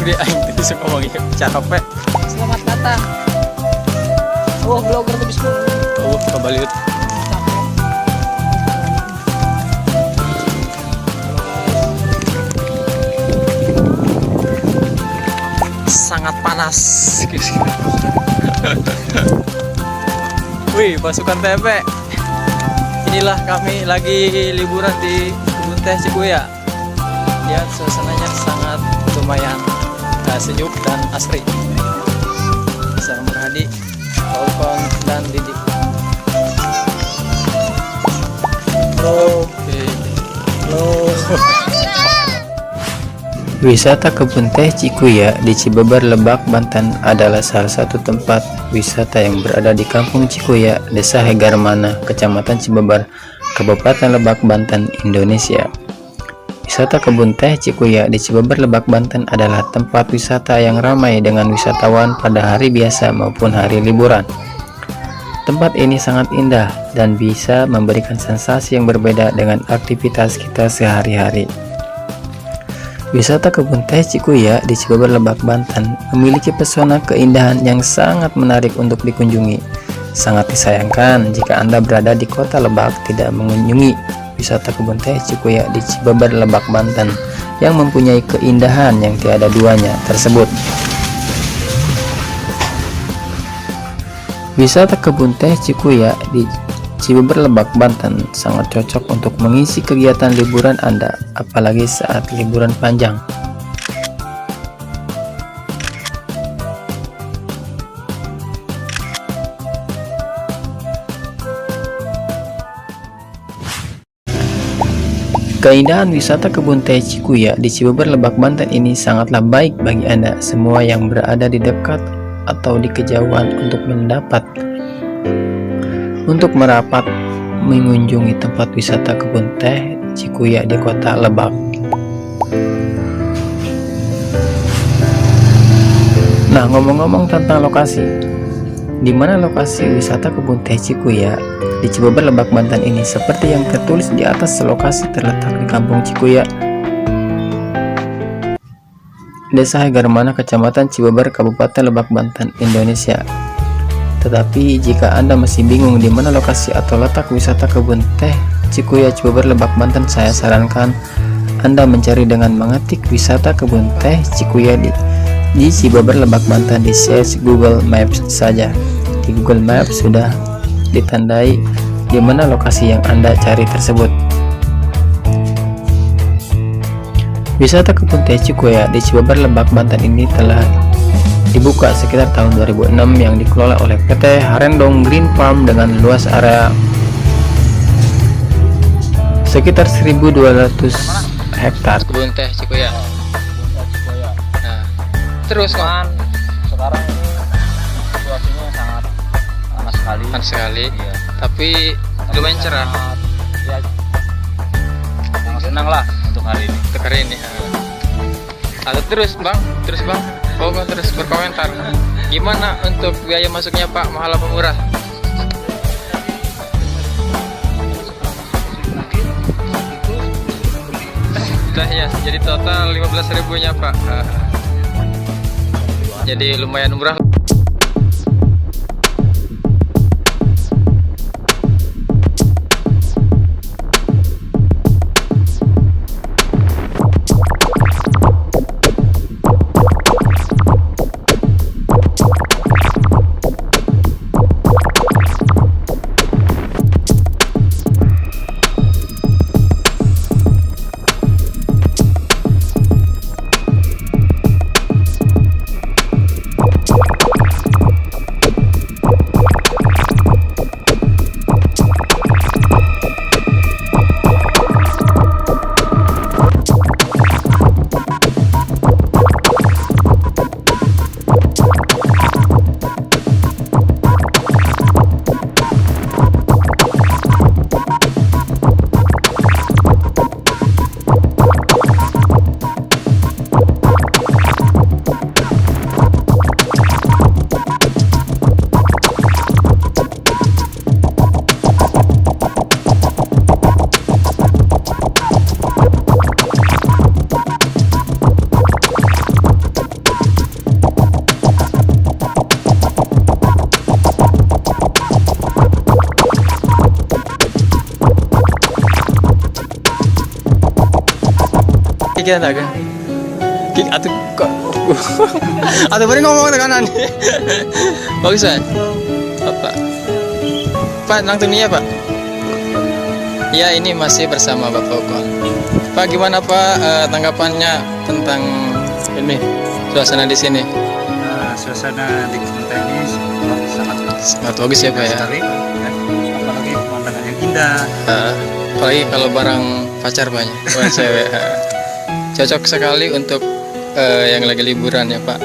dia aing tadi suka ngomong capek. Selamat datang. Oh, vlogger tuh bisku. Kembali. Sangat panas. Wih, pasukan TP. Inilah kami lagi liburan di kebun teh Cikuya. Lihat suasananya sangat lumayan sejuk dan asri. Bersama Hadi, Taufan dan Didi. Halo. Wisata kebun teh Cikuya di Cibeber, Lebak, Banten adalah salah satu tempat wisata yang berada di Kampung Cikuya, Desa Hegarmana, Kecamatan Cibeber, Kabupaten Lebak, Banten, Indonesia. Wisata kebun teh Cikuya di Cibeber, Lebak, Banten adalah tempat wisata yang ramai dengan wisatawan pada hari biasa maupun hari liburan. Tempat ini sangat indah dan bisa memberikan sensasi yang berbeda dengan aktivitas kita sehari-hari. Wisata kebun teh Cikuya di Cibeber, Lebak, Banten memiliki pesona keindahan yang sangat menarik untuk dikunjungi. Sangat disayangkan jika Anda berada di kota Lebak tidak mengunjungi wisata kebun teh Cikuya di Cibeber, Lebak, Banten yang mempunyai keindahan yang tiada duanya tersebut. Wisata kebun teh Cikuya di Cibeber, Lebak, Banten sangat cocok untuk mengisi kegiatan liburan Anda, apalagi saat liburan panjang. Keindahan wisata kebun teh Cikuya di Cibeber, Lebak, Banten ini sangatlah baik bagi Anda semua yang berada di dekat atau di kejauhan untuk merapat mengunjungi tempat wisata kebun teh Cikuya di kota Lebak. Nah, ngomong-ngomong tentang lokasi, di mana lokasi wisata kebun teh Cikuya di Cibeber, Lebak, Banten ini seperti yang tertulis di atas. Lokasi terletak di Kampung Cikuya, Desa Hegarmana, Kecamatan Cibeber, Kabupaten Lebak, Banten, Indonesia. Tetapi jika Anda masih bingung di mana lokasi atau letak wisata kebun teh Cikuya Cibeber, Lebak, Banten, saya sarankan Anda mencari dengan mengetik wisata kebun teh Cikuya di Cibeber, Lebak, Banten di search Google Maps saja. Di Google Maps sudah ditandai di mana lokasi yang Anda cari tersebut. Wisata kebun teh Cikuya di Cibeber, Lebak, Banten ini telah dibuka sekitar tahun 2006 yang dikelola oleh PT Harendong Green Farm dengan luas area sekitar 1.200 hektar. Kebun teh Cikuya. Nah, terus kan Sekarang ini situasinya sangat panas sekali. panas sekali, Iya. tapi lumayan cerah Ya, sangat senang lah untuk hari ini. untuk hari ini. Atau terus bang, oh terus berkomentar. Gimana untuk biaya masuknya Pak, mahal apa murah? Sudah ya, jadi total 15.000-nya Pak. Jadi lumayan murah. kita tak kan? Atau kok? Atau beri ngomong ke kanan. Bagus kan? Pak, Pak, nang dunia Pak. Ya ini masih bersama Bapak Ukon. Pak, gimana Pak tanggapannya tentang ini suasana di sini? Suasana di Kebun ini Sangat bagus ya Pak ya. sekali, ya. Apalagi pemandangan yang indah. Apalagi kalau barang pacar banyak, buat cewek. Cocok sekali untuk yang lagi liburan ya Pak.